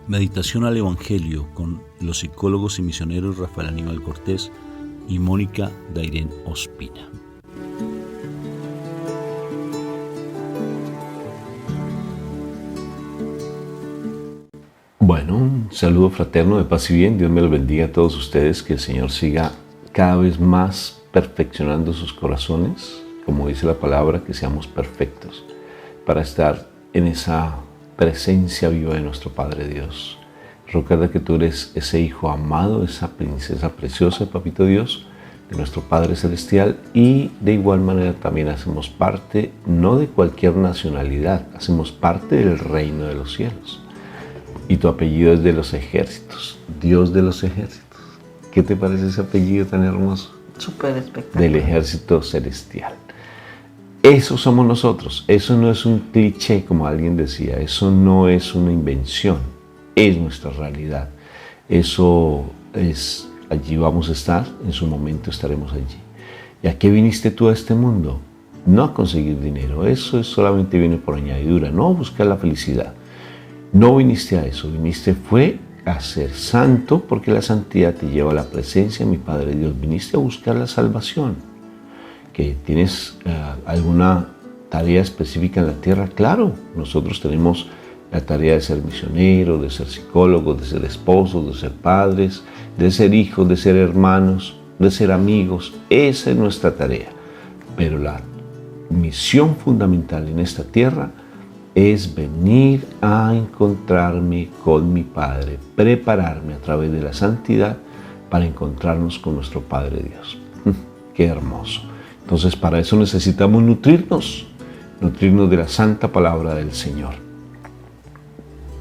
Meditación al Evangelio con los psicólogos y misioneros Rafael Aníbal Cortés y Mónica Dairén Ospina. Bueno, un saludo fraterno de paz y bien. Dios me los bendiga a todos ustedes. Que el Señor siga cada vez más perfeccionando sus corazones. Como dice la palabra, que seamos perfectos para estar en esa presencia viva de nuestro Padre Dios. Recuerda que tú eres ese hijo amado, esa princesa preciosa, Papito Dios, de nuestro Padre Celestial, y de igual manera también hacemos parte, no de cualquier nacionalidad, hacemos parte del reino de los cielos. Y tu apellido es de los ejércitos, Dios de los ejércitos. ¿Qué te parece ese apellido tan hermoso? Súper espectacular. Del ejército celestial. Eso somos nosotros. Eso no es un cliché, como alguien decía. Eso no es una invención. Es nuestra realidad. Eso es, allí vamos a estar. En su momento estaremos allí. ¿Y a qué viniste tú a este mundo? No a conseguir dinero. Eso solamente viene por añadidura. No a buscar la felicidad. No viniste a eso. Fue a ser santo, porque la santidad te lleva a la presencia de mi Padre Dios. Viniste a buscar la salvación. ¿Que tienes alguna tarea específica en la tierra? Claro, nosotros tenemos la tarea de ser misioneros, de ser psicólogos, de ser esposos, de ser padres, de ser hijos, de ser hermanos, de ser amigos. Esa es nuestra tarea. Pero la misión fundamental en esta tierra es venir a encontrarme con mi Padre, prepararme a través de la santidad para encontrarnos con nuestro Padre Dios. ¡Qué hermoso! Entonces, para eso necesitamos nutrirnos de la santa palabra del Señor.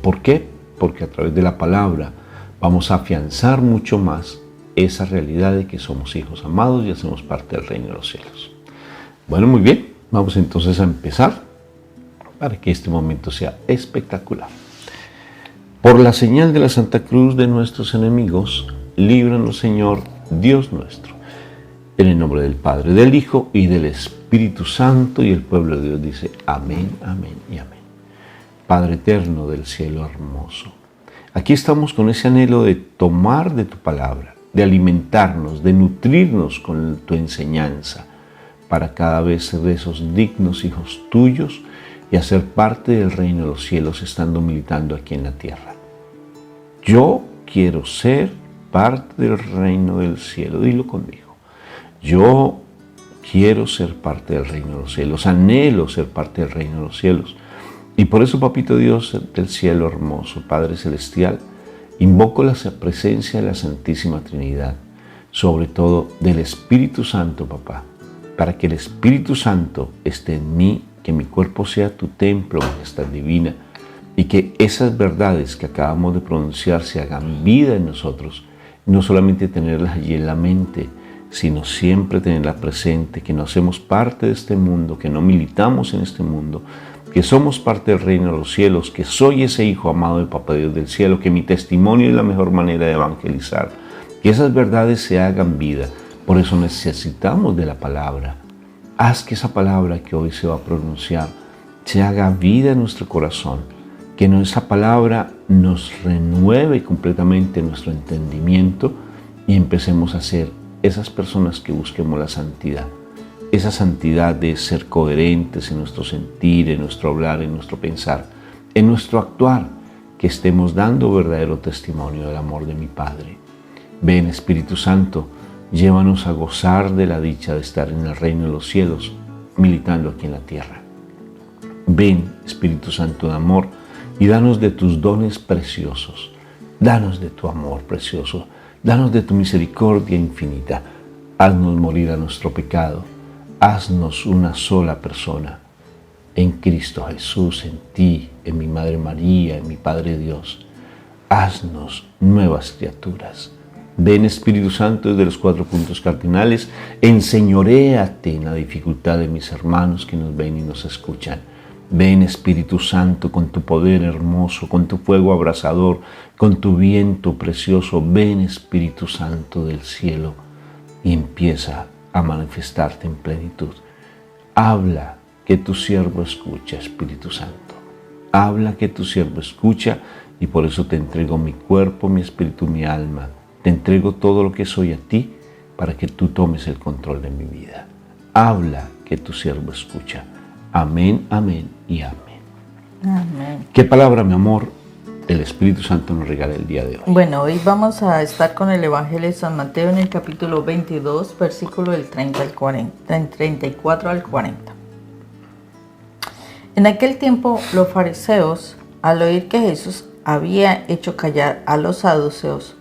¿Por qué? Porque a través de la palabra vamos a afianzar mucho más esa realidad de que somos hijos amados y hacemos parte del reino de los cielos. Bueno, muy bien, vamos entonces a empezar para que este momento sea espectacular. Por la señal de la Santa Cruz de nuestros enemigos, líbranos, Señor, Dios nuestro. En el nombre del Padre, del Hijo y del Espíritu Santo, y el pueblo de Dios dice amén, amén y amén. Padre eterno del cielo hermoso, aquí estamos con ese anhelo de tomar de tu palabra, de alimentarnos, de nutrirnos con tu enseñanza, para cada vez ser de esos dignos hijos tuyos y hacer parte del reino de los cielos, estando militando aquí en la tierra. Yo quiero ser parte del reino del cielo. Dilo conmigo. Yo quiero ser parte del reino de los cielos, anhelo ser parte del reino de los cielos. Y por eso, Papito Dios del cielo hermoso, Padre Celestial, invoco la presencia de la Santísima Trinidad, sobre todo del Espíritu Santo, Papá, para que el Espíritu Santo esté en mí, que mi cuerpo sea tu templo, majestad divina, y que esas verdades que acabamos de pronunciar se hagan vida en nosotros, no solamente tenerlas allí en la mente, sino siempre tenerla presente, que no hacemos parte de este mundo, que no militamos en este mundo, que somos parte del reino de los cielos, que soy ese hijo amado de Papá Dios del cielo, que mi testimonio es la mejor manera de evangelizar, que esas verdades se hagan vida. Por eso necesitamos de la palabra. Haz que esa palabra que hoy se va a pronunciar se haga vida en nuestro corazón, que esa palabra nos renueve completamente nuestro entendimiento y empecemos a ser esas personas que busquemos la santidad. Esa santidad de ser coherentes en nuestro sentir, en nuestro hablar, en nuestro pensar, en nuestro actuar, que estemos dando verdadero testimonio del amor de mi Padre. Ven, Espíritu Santo, llévanos a gozar de la dicha de estar en el reino de los cielos, militando aquí en la tierra. Ven, Espíritu Santo de amor, y danos de tus dones preciosos. Danos de tu amor precioso. Danos de tu misericordia infinita. Haznos morir a nuestro pecado. Haznos una sola persona. En Cristo Jesús, en ti, en mi Madre María, en mi Padre Dios. Haznos nuevas criaturas. Ven, Espíritu Santo, desde los 4 puntos cardinales, enseñoréate en la dificultad de mis hermanos que nos ven y nos escuchan. Ven, Espíritu Santo, con tu poder hermoso, con tu fuego abrasador, con tu viento precioso. Ven, Espíritu Santo del cielo, y empieza a manifestarte en plenitud. Habla, que tu siervo escucha, Espíritu Santo. Habla que tu siervo escucha, y por eso te entrego mi cuerpo, mi espíritu, mi alma. Te entrego todo lo que soy a ti, para que tú tomes el control de mi vida. Habla que tu siervo escucha. Amén, amén y amén. Amén. ¿Qué palabra, mi amor, el Espíritu Santo nos regala el día de hoy? Bueno, hoy vamos a estar con el Evangelio de San Mateo en el capítulo 22, versículo del 34 al 40. En aquel tiempo los fariseos, al oír que Jesús había hecho callar a los saduceos,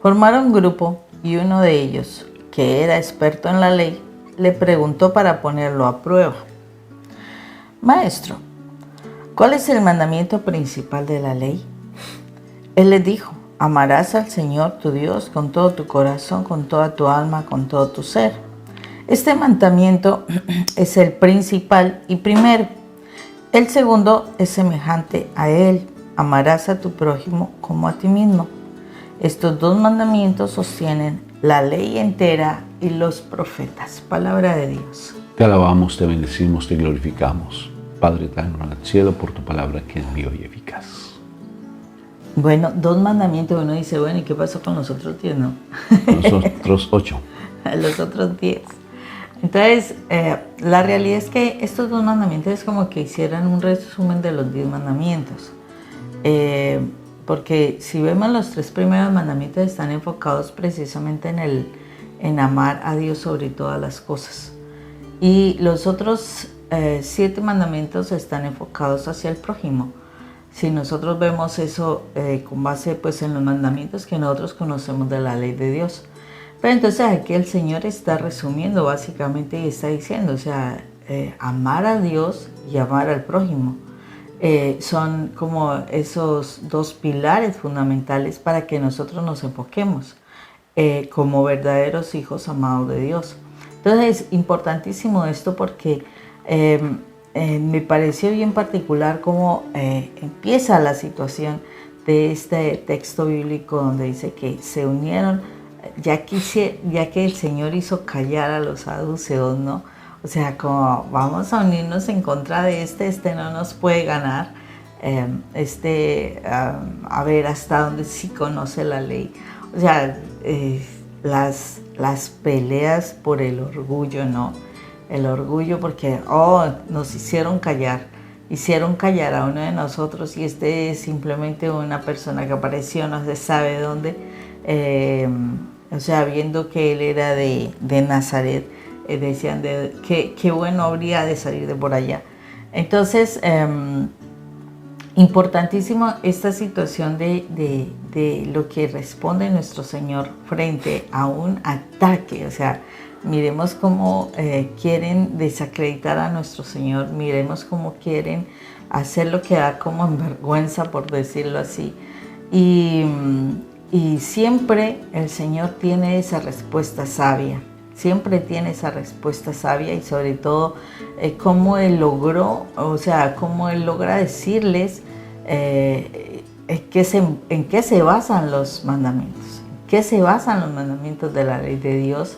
formaron un grupo, y uno de ellos, que era experto en la ley, le preguntó para ponerlo a prueba: Maestro, ¿cuál es el mandamiento principal de la ley? Él les dijo: amarás al Señor tu Dios con todo tu corazón, con toda tu alma, con todo tu ser. Este mandamiento es el principal y primero. El segundo es semejante a él: amarás a tu prójimo como a ti mismo. Estos dos mandamientos sostienen la ley entera y los profetas. Palabra de Dios. Te alabamos, te bendecimos, te glorificamos. Padre eterno en el cielo, por tu palabra que es viva y eficaz. Bueno, dos mandamientos. Uno dice, bueno, ¿y qué pasó con los otros 10, no? Los otros 8. Los otros 10. Entonces, la realidad es que estos dos mandamientos es como que hicieran un resumen de los 10 mandamientos. Porque si vemos, los 3 primeros mandamientos están enfocados precisamente en amar a Dios sobre todas las cosas. Y los otros 7 mandamientos están enfocados hacia el prójimo. Si nosotros vemos eso con base pues, en los mandamientos que nosotros conocemos de la ley de Dios. Pero entonces aquí el Señor está resumiendo básicamente y está diciendo, o sea, amar a Dios y amar al prójimo. Son como esos 2 pilares fundamentales para que nosotros nos enfoquemos como verdaderos hijos amados de Dios. Entonces es importantísimo esto porque me pareció bien particular cómo empieza la situación de este texto bíblico donde dice que se unieron, ya que el Señor hizo callar a los saduceos, ¿no? O sea, como vamos a unirnos en contra de este no nos puede ganar, a ver hasta dónde sí conoce la ley. O sea, las peleas por el orgullo, ¿no? El orgullo porque, nos hicieron callar a uno de nosotros y es simplemente una persona que apareció, no se sabe dónde, o sea, viendo que él era de Nazaret. Decían qué bueno habría de salir de por allá. Entonces, importantísimo esta situación de lo que responde nuestro Señor frente a un ataque. O sea, miremos cómo quieren desacreditar a nuestro Señor, miremos cómo quieren hacer lo que da como en vergüenza, por decirlo así. Y siempre el Señor tiene esa respuesta sabia. Siempre tiene esa respuesta sabia y sobre todo cómo Él logró, o sea, cómo Él logra decirles en qué se basan los mandamientos, en qué se basan los mandamientos de la ley de Dios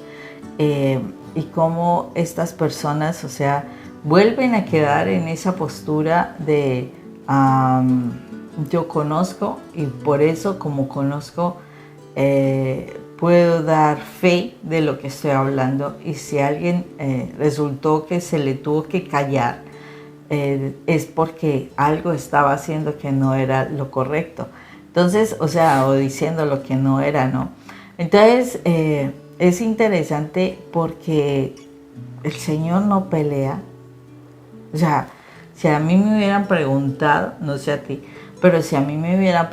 y cómo estas personas, o sea, vuelven a quedar en esa postura de yo conozco y por eso como conozco puedo dar fe de lo que estoy hablando y si alguien resultó que se le tuvo que callar es porque algo estaba haciendo que no era lo correcto. Entonces, o diciendo lo que no era, ¿no? Entonces, es interesante porque el Señor no pelea. O sea, si a mí me hubieran preguntado, no sé a ti, pero si a mí me hubieran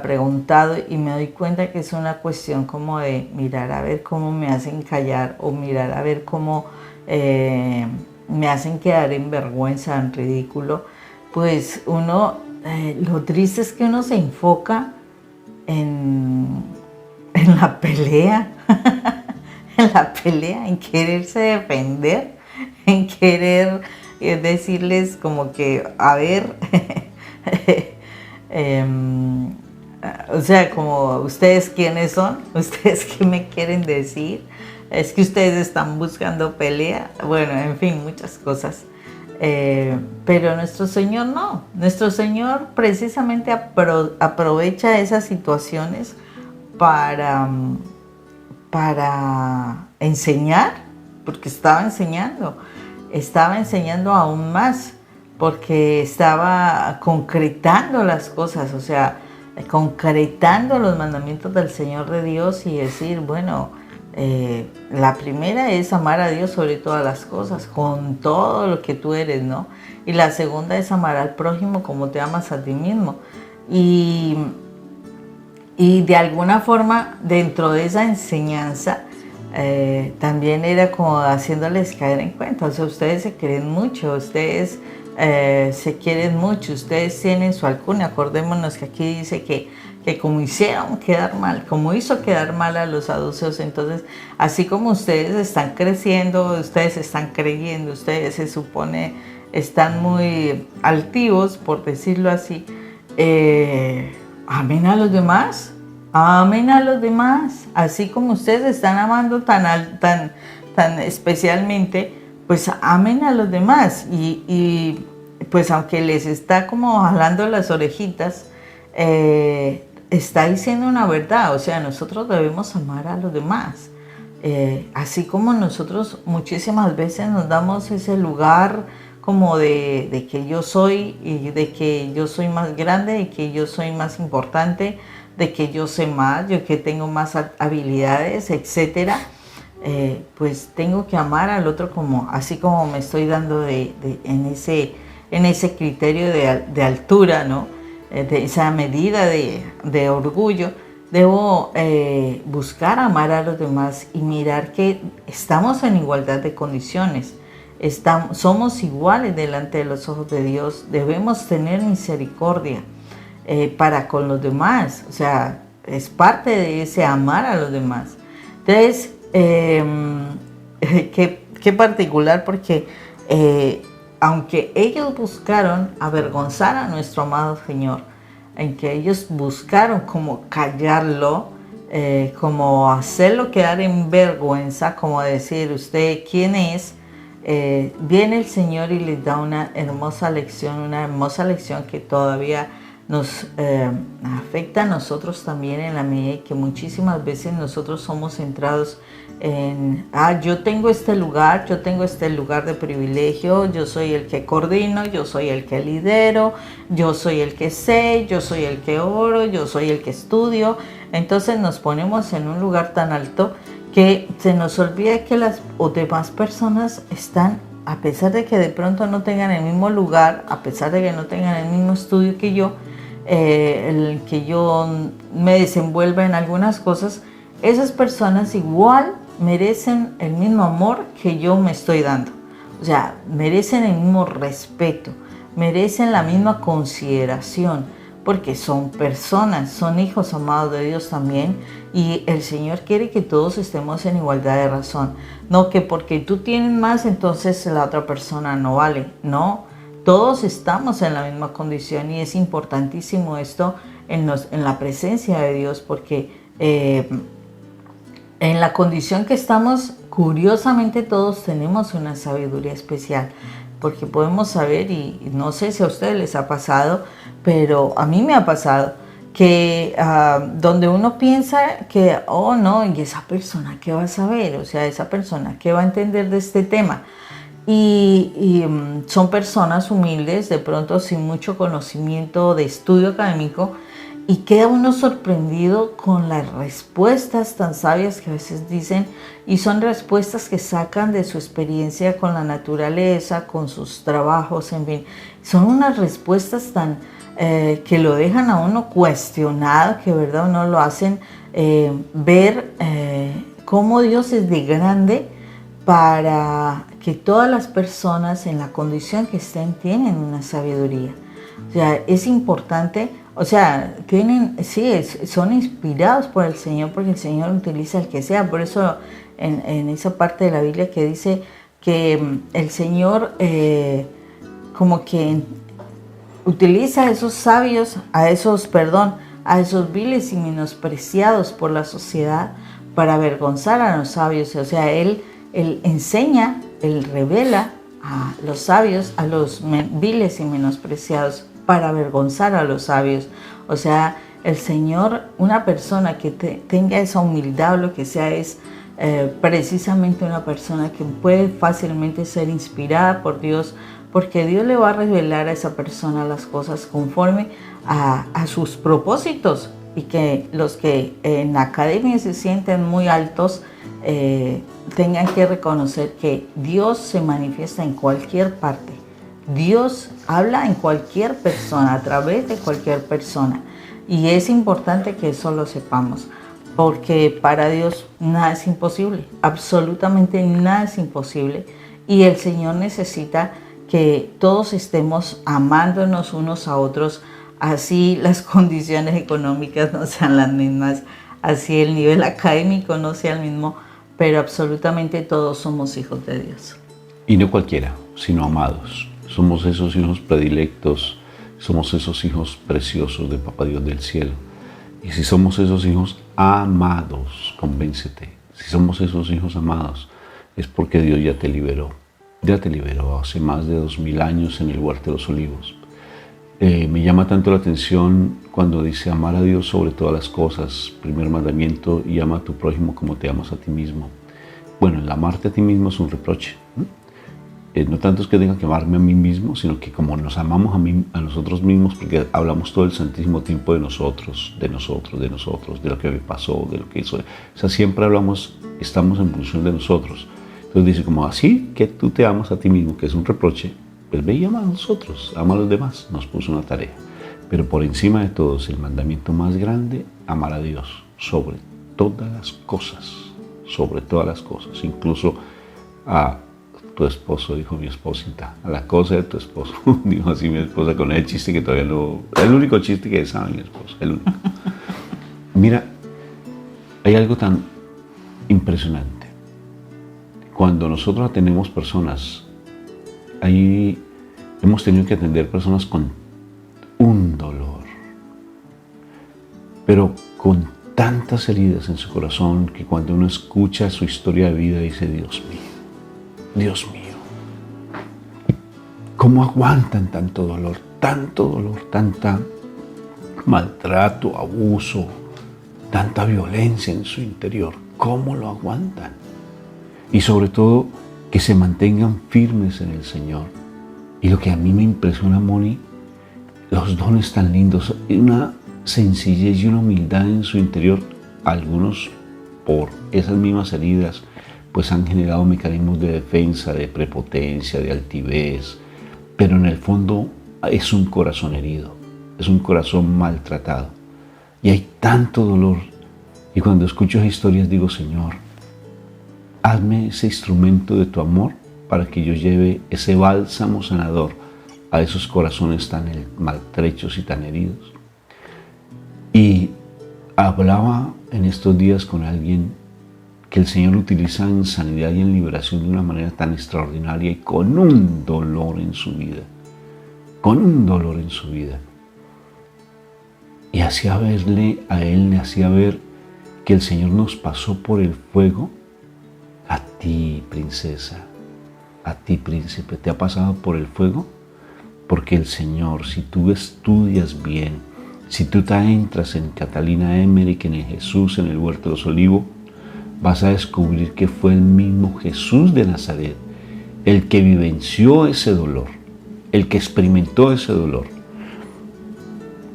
preguntado y me doy cuenta que es una cuestión como de mirar a ver cómo me hacen callar o mirar a ver cómo me hacen quedar en vergüenza, en ridículo, pues uno, lo triste es que uno se enfoca en la pelea, en quererse defender, en querer decirles como que, a ver, o sea, como ustedes quiénes son, ustedes qué me quieren decir, es que ustedes están buscando pelea, bueno, en fin, muchas cosas. Pero nuestro Señor no. Nuestro Señor precisamente aprovecha esas situaciones para enseñar, porque estaba enseñando aún más, porque estaba concretando las cosas, o sea, concretando los mandamientos del Señor de Dios y decir, bueno, la primera es amar a Dios sobre todas las cosas, con todo lo que tú eres, ¿no? Y la segunda es amar al prójimo como te amas a ti mismo. Y de alguna forma, dentro de esa enseñanza, también era como haciéndoles caer en cuenta. O sea, ustedes se quieren mucho, ustedes se quieren mucho, ustedes tienen su alcurnia. Acordémonos que aquí dice que como hicieron quedar mal, como hizo quedar mal a los saduceos, entonces así como ustedes están creciendo, ustedes están creyendo, ustedes se supone están muy altivos, por decirlo así, amen a los demás, amen a los demás, así como ustedes están amando tan especialmente, pues amen a los demás y pues aunque les está como jalando las orejitas, está diciendo una verdad. O sea, nosotros debemos amar a los demás, así como nosotros muchísimas veces nos damos ese lugar como de que yo soy y de que yo soy más grande, de que yo soy más importante, de que yo sé más, yo que tengo más habilidades, etcétera. Pues tengo que amar al otro como así como me estoy dando en ese criterio de altura, ¿no? De esa medida de orgullo. Debo buscar amar a los demás y mirar que estamos en igualdad de condiciones, somos iguales delante de los ojos de Dios, debemos tener misericordia para con los demás, o sea, es parte de ese amar a los demás. Entonces, qué particular, porque aunque ellos buscaron avergonzar a nuestro amado Señor, en que ellos buscaron como callarlo, como hacerlo quedar en vergüenza, como decir, ¿usted quién es? Viene el Señor y les da una hermosa lección que todavía nos afecta a nosotros también, en la medida que muchísimas veces nosotros somos centrados en, yo tengo este lugar de privilegio, yo soy el que coordino, yo soy el que lidero, yo soy el que sé, yo soy el que oro, yo soy el que estudio. Entonces nos ponemos en un lugar tan alto que se nos olvida que las demás personas están, a pesar de que de pronto no tengan el mismo lugar, a pesar de que no tengan el mismo estudio que yo, el que yo me desenvuelva en algunas cosas, esas personas igual merecen el mismo amor que yo me estoy dando. O sea, merecen el mismo respeto, merecen la misma consideración, porque son personas, son hijos amados de Dios también, y el Señor quiere que todos estemos en igualdad de razón. No que porque tú tienes más, entonces la otra persona no vale. No, todos estamos en la misma condición, y es importantísimo esto en la presencia de Dios, porque en la condición que estamos, curiosamente todos tenemos una sabiduría especial, porque podemos saber, y no sé si a ustedes les ha pasado, pero a mí me ha pasado, que donde uno piensa que, oh no, ¿y esa persona qué va a saber? O sea, esa persona qué va a entender de este tema. Y son personas humildes, de pronto sin mucho conocimiento de estudio académico, y queda uno sorprendido con las respuestas tan sabias que a veces dicen, y son respuestas que sacan de su experiencia con la naturaleza, con sus trabajos, en fin. Son unas respuestas tan que lo dejan a uno cuestionado, que verdad uno lo hacen ver cómo Dios es de grande para que todas las personas en la condición que estén tienen una sabiduría. O sea, es importante. O sea, son inspirados por el Señor, porque el Señor utiliza el que sea. Por eso en esa parte de la Biblia que dice que el Señor como que utiliza a esos sabios, a esos viles y menospreciados por la sociedad para avergonzar a los sabios. O sea, Él enseña, Él revela a los sabios, a los viles y menospreciados, para avergonzar a los sabios. O sea, el Señor, una persona que tenga esa humildad o lo que sea, es precisamente una persona que puede fácilmente ser inspirada por Dios, porque Dios le va a revelar a esa persona las cosas conforme a sus propósitos, y que los que en la academia se sienten muy altos tengan que reconocer que Dios se manifiesta en cualquier parte. Dios habla en cualquier persona, a través de cualquier persona, y es importante que eso lo sepamos, porque para Dios nada es imposible, absolutamente nada es imposible, y el Señor necesita que todos estemos amándonos unos a otros, así las condiciones económicas no sean las mismas, así el nivel académico no sea el mismo, pero absolutamente todos somos hijos de Dios. Y no cualquiera, sino amados. Somos esos hijos predilectos, somos esos hijos preciosos de Papá Dios del cielo. Y si somos esos hijos amados, convéncete, si somos esos hijos amados, es porque Dios ya te liberó hace más de 2000 años en el huerto de los olivos. Me llama tanto la atención cuando dice amar a Dios sobre todas las cosas, primer mandamiento, y ama a tu prójimo como te amas a ti mismo. Bueno, el amarte a ti mismo es un reproche. No tanto es que tenga que amarme a mí mismo, sino que como nos amamos a nosotros mismos, porque hablamos todo el santísimo tiempo de nosotros, de lo que me pasó, de lo que hizo. O sea, siempre estamos en función de nosotros. Entonces dice como así que tú te amas a ti mismo, que es un reproche, pues ve y ama a nosotros, ama a los demás, nos puso una tarea. Pero por encima de todo, el mandamiento más grande, amar a Dios sobre todas las cosas, incluso a tu esposo, dijo mi esposita, a la cosa de tu esposo, dijo así mi esposa con el chiste que todavía no, el único chiste que sabe mi esposo, el único. Mira, hay algo tan impresionante. Cuando nosotros atendemos personas, ahí hemos tenido que atender personas con un dolor, pero con tantas heridas en su corazón, que cuando uno escucha su historia de vida dice, Dios mío, ¿cómo aguantan tanto dolor, tanta maltrato, abuso, tanta violencia en su interior? ¿Cómo lo aguantan? Y sobre todo, que se mantengan firmes en el Señor. Y lo que a mí me impresiona, Moni, los dones tan lindos, una sencillez y una humildad en su interior. Algunos, por esas mismas heridas, pues han generado mecanismos de defensa, de prepotencia, de altivez, pero en el fondo es un corazón herido, es un corazón maltratado. Y hay tanto dolor. Y cuando escucho esas historias digo, Señor, hazme ese instrumento de tu amor para que yo lleve ese bálsamo sanador a esos corazones tan maltrechos y tan heridos. Y hablaba en estos días con alguien que el Señor utiliza en sanidad y en liberación de una manera tan extraordinaria y con un dolor en su vida. Y hacía verle a él, le hacía ver que el Señor nos pasó por el fuego. A ti, princesa, a ti, príncipe, ¿te ha pasado por el fuego? Porque el Señor, si tú estudias bien, si tú te entras en Catalina Emmerich, en Jesús, en el huerto de los olivos, vas a descubrir que fue el mismo Jesús de Nazaret el que vivenció ese dolor, el que experimentó ese dolor.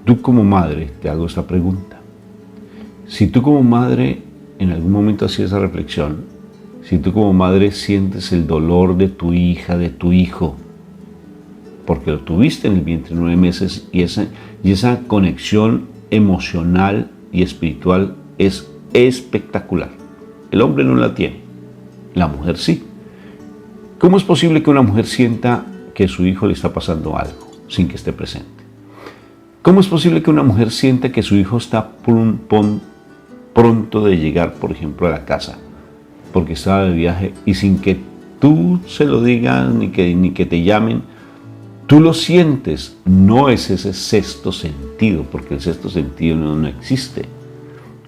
Tú como madre, te hago esta pregunta. Si tú como madre en algún momento hacías esa reflexión, si tú como madre sientes el dolor de tu hija, de tu hijo, porque lo tuviste en el vientre 9 meses y esa conexión emocional y espiritual es espectacular. El hombre no la tiene, la mujer sí. ¿Cómo es posible que una mujer sienta que a su hijo le está pasando algo sin que esté presente? ¿Cómo es posible que una mujer sienta que su hijo está pronto de llegar, por ejemplo, a la casa, porque estaba de viaje, y sin que tú se lo digas ni que te llamen, tú lo sientes? No es ese sexto sentido, porque el sexto sentido no existe.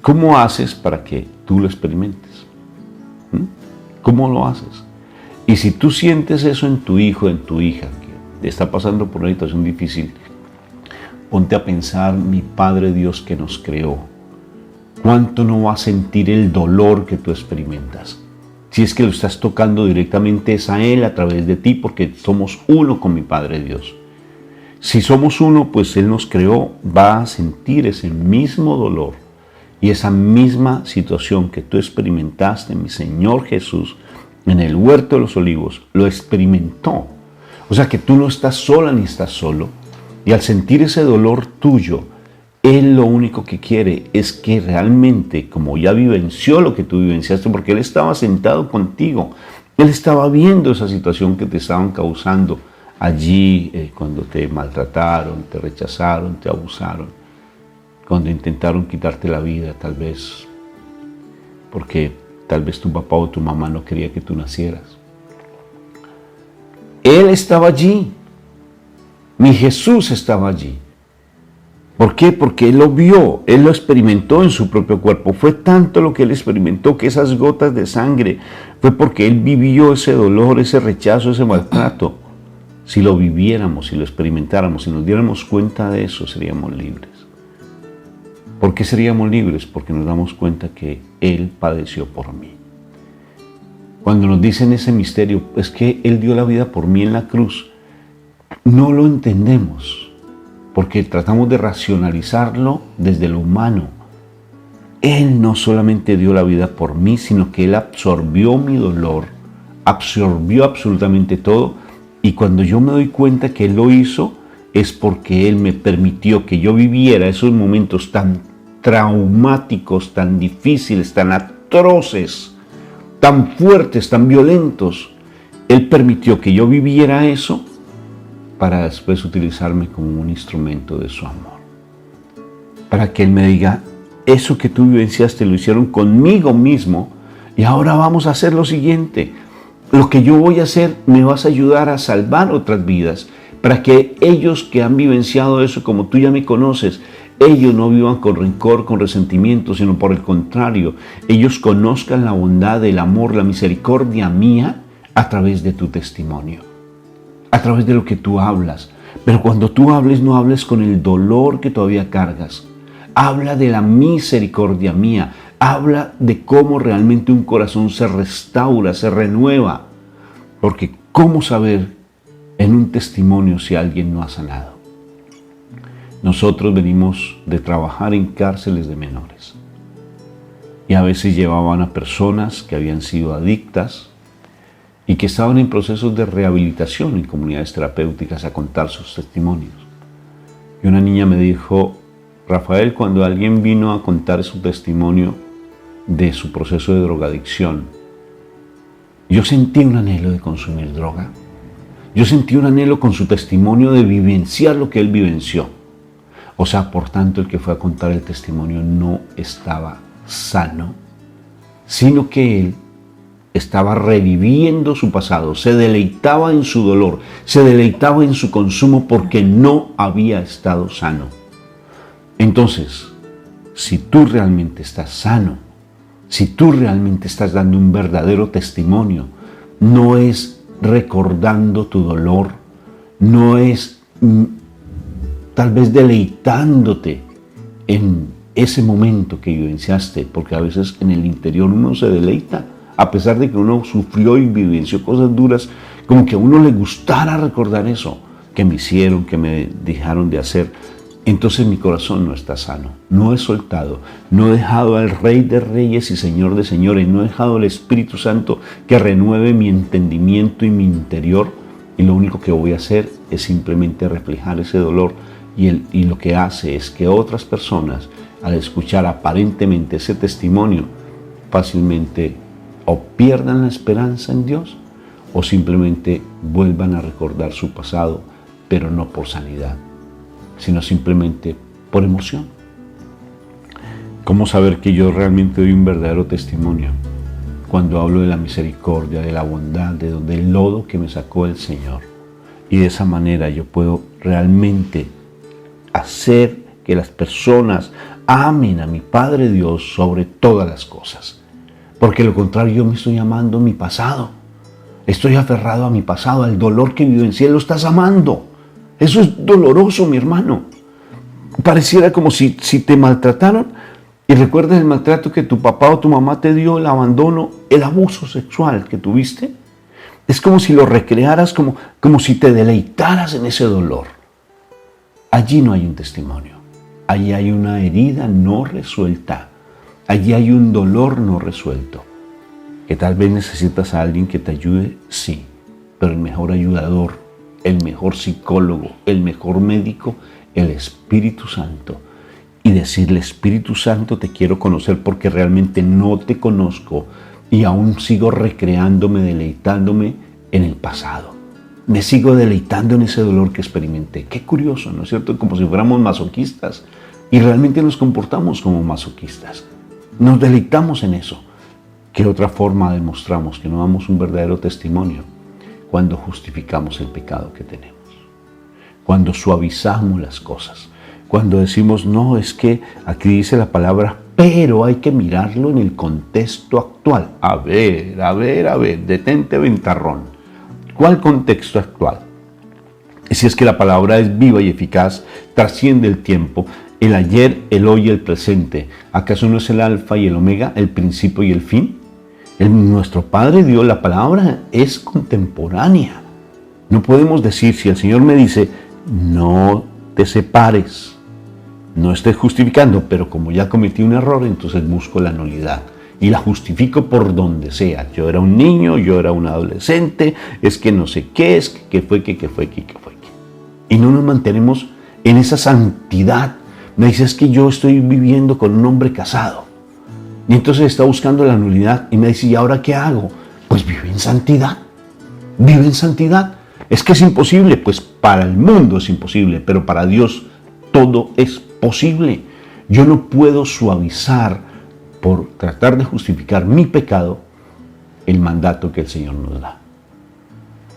¿Cómo haces para que tú lo experimentes? ¿Cómo lo haces? Y si tú sientes eso en tu hijo, en tu hija, que está pasando por una situación difícil, ponte a pensar, mi Padre Dios que nos creó, ¿cuánto no va a sentir el dolor que tú experimentas? Si es que lo estás tocando directamente es a Él a través de ti, porque somos uno con mi Padre Dios. Si somos uno, pues Él nos creó, va a sentir ese mismo dolor y esa misma situación que tú experimentaste, mi Señor Jesús, en el huerto de los olivos, lo experimentó. O sea que tú no estás sola ni estás solo. Y al sentir ese dolor tuyo, Él lo único que quiere es que realmente, como ya vivenció lo que tú vivenciaste, porque Él estaba sentado contigo, Él estaba viendo esa situación que te estaban causando allí cuando te maltrataron, te rechazaron, te abusaron, cuando intentaron quitarte la vida, tal vez porque tal vez tu papá o tu mamá no quería que tú nacieras. Él estaba allí. Mi Jesús estaba allí. ¿Por qué? Porque Él lo vio, Él lo experimentó en su propio cuerpo. Fue tanto lo que Él experimentó que esas gotas de sangre fue porque Él vivió ese dolor, ese rechazo, ese maltrato. Si lo viviéramos, si lo experimentáramos, si nos diéramos cuenta de eso, seríamos libres. ¿Por qué seríamos libres? Porque nos damos cuenta que Él padeció por mí. Cuando nos dicen ese misterio, es que Él dio la vida por mí en la cruz, no lo entendemos, porque tratamos de racionalizarlo desde lo humano. Él no solamente dio la vida por mí, sino que Él absorbió mi dolor, absorbió absolutamente todo, y cuando yo me doy cuenta que Él lo hizo, es porque Él me permitió que yo viviera esos momentos tan traumáticos, tan difíciles, tan atroces, tan fuertes, tan violentos. Él permitió que yo viviera eso para después utilizarme como un instrumento de su amor. Para que Él me diga, eso que tú vivenciaste lo hicieron conmigo mismo y ahora vamos a hacer lo siguiente. Lo que yo voy a hacer me vas a ayudar a salvar otras vidas, para que ellos que han vivenciado eso, como tú ya me conoces, ellos no vivan con rencor, con resentimiento, sino por el contrario, ellos conozcan la bondad, el amor, la misericordia mía a través de tu testimonio, a través de lo que tú hablas. Pero cuando tú hables, no hables con el dolor que todavía cargas. Habla de la misericordia mía, habla de cómo realmente un corazón se restaura, se renueva. Porque ¿cómo saber en un testimonio si alguien no ha sanado? Nosotros venimos de trabajar en cárceles de menores y a veces llevaban a personas que habían sido adictas y que estaban en procesos de rehabilitación en comunidades terapéuticas a contar sus testimonios. Y una niña me dijo, Rafael, cuando alguien vino a contar su testimonio de su proceso de drogadicción, yo sentí un anhelo de consumir droga. Yo sentí un anhelo con su testimonio de vivenciar lo que él vivenció. O sea, por tanto, el que fue a contar el testimonio no estaba sano, sino que él estaba reviviendo su pasado, se deleitaba en su dolor, se deleitaba en su consumo porque no había estado sano. Entonces, si tú realmente estás sano, si tú realmente estás dando un verdadero testimonio, no es recordando tu dolor, no es tal vez deleitándote en ese momento que vivenciaste, porque a veces en el interior uno se deleita, a pesar de que uno sufrió y vivenció cosas duras, como que a uno le gustara recordar eso, que me hicieron, que me dejaron de hacer. Entonces mi corazón no está sano, no he soltado, no he dejado al Rey de Reyes y Señor de Señores, no he dejado al Espíritu Santo que renueve mi entendimiento y mi interior, y lo único que voy a hacer es simplemente reflejar ese dolor, y lo que hace es que otras personas, al escuchar aparentemente ese testimonio, fácilmente o pierdan la esperanza en Dios o simplemente vuelvan a recordar su pasado, pero no por sanidad, sino simplemente por emoción. ¿Cómo saber que yo realmente doy un verdadero testimonio? Cuando hablo de la misericordia, de la bondad, del lodo que me sacó el Señor. Y de esa manera yo puedo realmente hacer que las personas amen a mi Padre Dios sobre todas las cosas. Porque lo contrario, yo me estoy amando mi pasado. Estoy aferrado a mi pasado, al dolor que vivencié. Lo estás amando. Eso es doloroso, mi hermano. Pareciera como si te maltrataron y recuerdas el maltrato que tu papá o tu mamá te dio, el abandono, el abuso sexual que tuviste. Es como si lo recrearas, como si te deleitaras en ese dolor. Allí no hay un testimonio. Allí hay una herida no resuelta. Allí hay un dolor no resuelto. Que tal vez necesitas a alguien que te ayude, sí. Pero el mejor ayudador, el mejor psicólogo, el mejor médico, el Espíritu Santo. Y decirle, Espíritu Santo, te quiero conocer porque realmente no te conozco y aún sigo recreándome, deleitándome en el pasado. Me sigo deleitando en ese dolor que experimenté. Qué curioso, ¿no es cierto? Como si fuéramos masoquistas. Y realmente nos comportamos como masoquistas. Nos deleitamos en eso. ¿Qué otra forma demostramos que no damos un verdadero testimonio? Cuando justificamos el pecado que tenemos. Cuando suavizamos las cosas. Cuando decimos, no, es que aquí dice la palabra, pero hay que mirarlo en el contexto actual. A ver, detente, ventarrón. ¿Cuál contexto actual? Si es que la palabra es viva y eficaz, trasciende el tiempo, el ayer, el hoy y el presente. ¿Acaso no es el alfa y el omega, el principio y el fin? Nuestro Padre Dios, la palabra es contemporánea. No podemos decir, si el Señor me dice, no te separes, no estés justificando, pero como ya cometí un error, entonces busco la nulidad y la justifico por donde sea. Yo era un niño, yo era un adolescente, es que no sé qué, es que fue. Y no nos mantenemos en esa santidad. Me dice, es que yo estoy viviendo con un hombre casado. Y entonces está buscando la nulidad y me dice, ¿y ahora qué hago? Pues vive en santidad. Vive en santidad. Es que es imposible. Pues para el mundo es imposible, pero para Dios todo es posible. Yo no puedo suavizar por tratar de justificar mi pecado el mandato que el Señor nos da.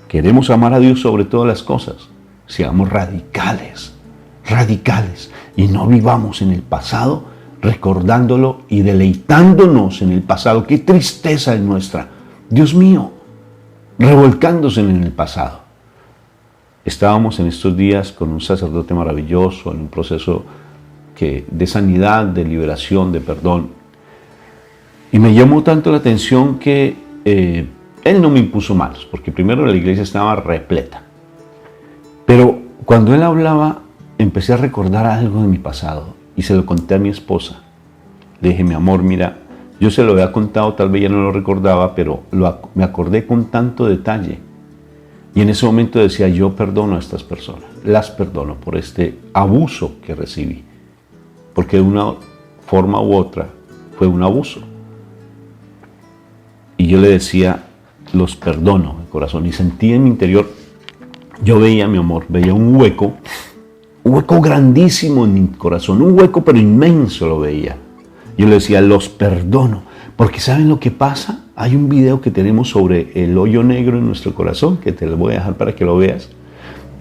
Queremos amar a Dios sobre todas las cosas. Seamos radicales y no vivamos en el pasado recordándolo y deleitándonos en el pasado. Qué tristeza es nuestra. Dios mío, revolcándose en el pasado. Estábamos en estos días con un sacerdote maravilloso en un proceso de sanidad, de liberación, de perdón. Y me llamó tanto la atención que él no me impuso manos, porque primero la iglesia estaba repleta. Pero cuando él hablaba, empecé a recordar algo de mi pasado y se lo conté a mi esposa. Le dije, mi amor, mira, yo se lo había contado, tal vez ya no lo recordaba, pero me acordé con tanto detalle. Y en ese momento decía, yo perdono a estas personas, las perdono por este abuso que recibí. Porque de una forma u otra fue un abuso. Y yo le decía, los perdono de corazón. Y sentí en mi interior, yo veía, mi amor, veía un hueco grandísimo en mi corazón, un hueco pero inmenso lo veía. Yo le decía, los perdono. Porque ¿saben lo que pasa? Hay un video que tenemos sobre el hoyo negro en nuestro corazón, que te lo voy a dejar para que lo veas.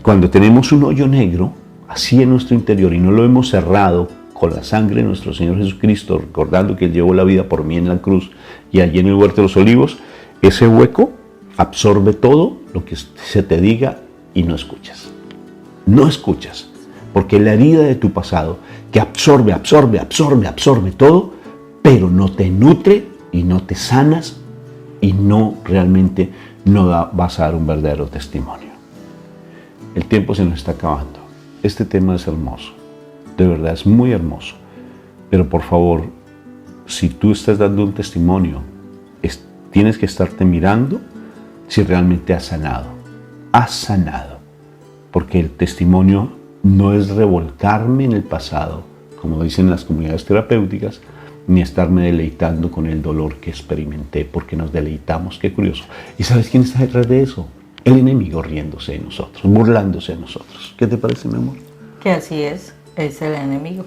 Cuando tenemos un hoyo negro, así en nuestro interior, y no lo hemos cerrado con la sangre de nuestro Señor Jesucristo, recordando que Él llevó la vida por mí en la cruz y allí en el huerto de los olivos, ese hueco absorbe todo lo que se te diga y no escuchas. No escuchas, porque la herida de tu pasado que absorbe todo, pero no te nutre y no te sanas y no realmente vas a dar un verdadero testimonio. El tiempo se nos está acabando. Este tema es hermoso, de verdad es muy hermoso, pero por favor, si tú estás dando un testimonio, tienes que estarte mirando si realmente has sanado, porque el testimonio no es revolcarme en el pasado, como dicen las comunidades terapéuticas, ni estarme deleitando con el dolor que experimenté, porque nos deleitamos, qué curioso. ¿Y sabes quién está detrás de eso? El enemigo riéndose de nosotros, burlándose de nosotros. ¿Qué te parece, mi amor? Que así es el enemigo.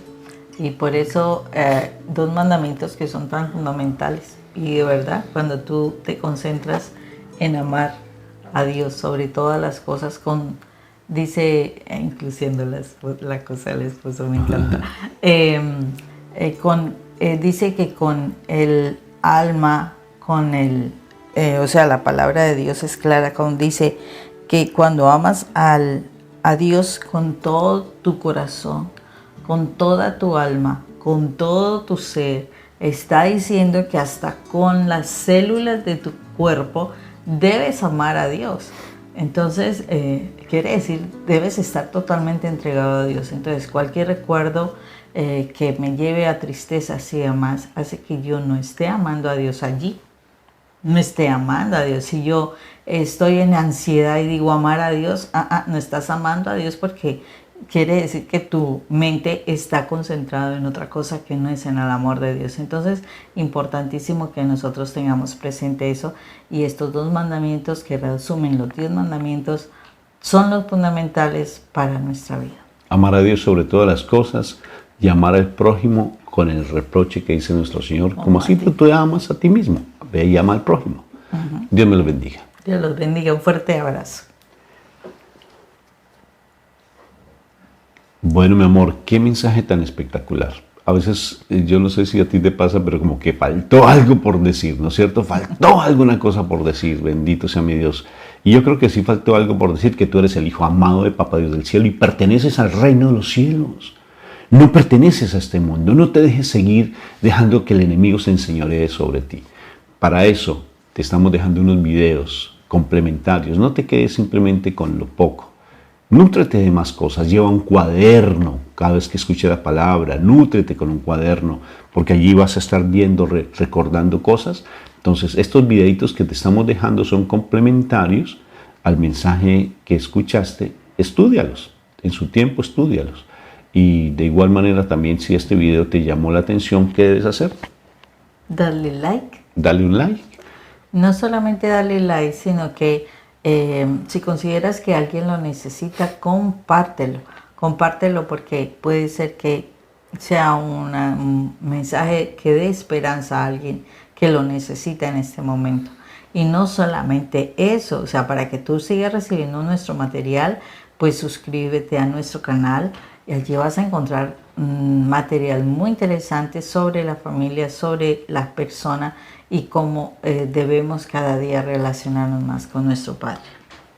Y por eso dos mandamientos que son tan fundamentales. Y de verdad, cuando tú te concentras en amar a Dios sobre todas las cosas, dice, incluyendo la cosa del esposo, me encanta, dice que con el alma, con el o sea, la palabra de Dios es clara cuando dice que cuando amas a Dios con todo tu corazón, con toda tu alma, con todo tu ser, está diciendo que hasta con las células de tu cuerpo debes amar a Dios. Entonces, quiere decir, debes estar totalmente entregado a Dios. Entonces, cualquier recuerdo que me lleve a tristezas y demás hace que yo no esté amando a Dios allí. No esté amando a Dios. Si yo estoy en ansiedad y digo amar a Dios, no estás amando a Dios, porque quiere decir que tu mente está concentrada en otra cosa que no es en el amor de Dios. Entonces, importantísimo que nosotros tengamos presente eso. Y estos 2 mandamientos que resumen los 10 mandamientos son los fundamentales para nuestra vida. Amar a Dios sobre todas las cosas y amar al prójimo con el reproche que dice nuestro Señor, como así tú te amas a ti mismo. Ve y ama al prójimo. Dios me los bendiga. Dios los bendiga. Un fuerte abrazo. Bueno, mi amor, qué mensaje tan espectacular. A veces, yo no sé si a ti te pasa, pero como que faltó algo por decir, ¿no es cierto? Faltó alguna cosa por decir, bendito sea mi Dios. Y yo creo que sí faltó algo por decir, que tú eres el Hijo amado de Papá Dios del cielo y perteneces al reino de los cielos. No perteneces a este mundo, no te dejes seguir dejando que el enemigo se enseñoree sobre ti. Para eso te estamos dejando unos videos complementarios. No te quedes simplemente con lo poco. Nútrete de más cosas. Lleva un cuaderno cada vez que escuche la palabra. Nútrete con un cuaderno, porque allí vas a estar viendo, recordando cosas. Entonces, estos videitos que te estamos dejando son complementarios al mensaje que escuchaste. Estúdialos. En su tiempo, estúdialos. Y de igual manera también, si este video te llamó la atención, ¿qué debes hacer? Darle like. Dale un like. No solamente darle like, sino que si consideras que alguien lo necesita, compártelo. Compártelo, porque puede ser que sea un mensaje que dé esperanza a alguien que lo necesita en este momento. Y no solamente eso, o sea, para que tú sigas recibiendo nuestro material, pues suscríbete a nuestro canal y allí vas a encontrar material muy interesante sobre la familia, sobre las personas y cómo debemos cada día relacionarnos más con nuestro Padre.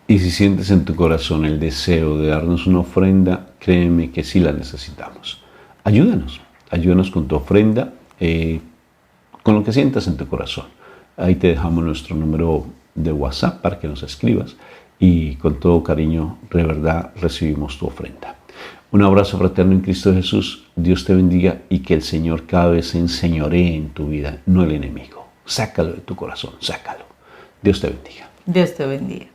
Y si sientes en tu corazón el deseo de darnos una ofrenda, créeme que sí la necesitamos. Ayúdanos con tu ofrenda, con lo que sientas en tu corazón. Ahí te dejamos nuestro número de WhatsApp para que nos escribas y con todo cariño, de verdad, recibimos tu ofrenda. Un abrazo fraterno en Cristo Jesús. Dios te bendiga y que el Señor cada vez se enseñoree en tu vida, no el enemigo. Sácalo de tu corazón, sácalo. Dios te bendiga. Dios te bendiga.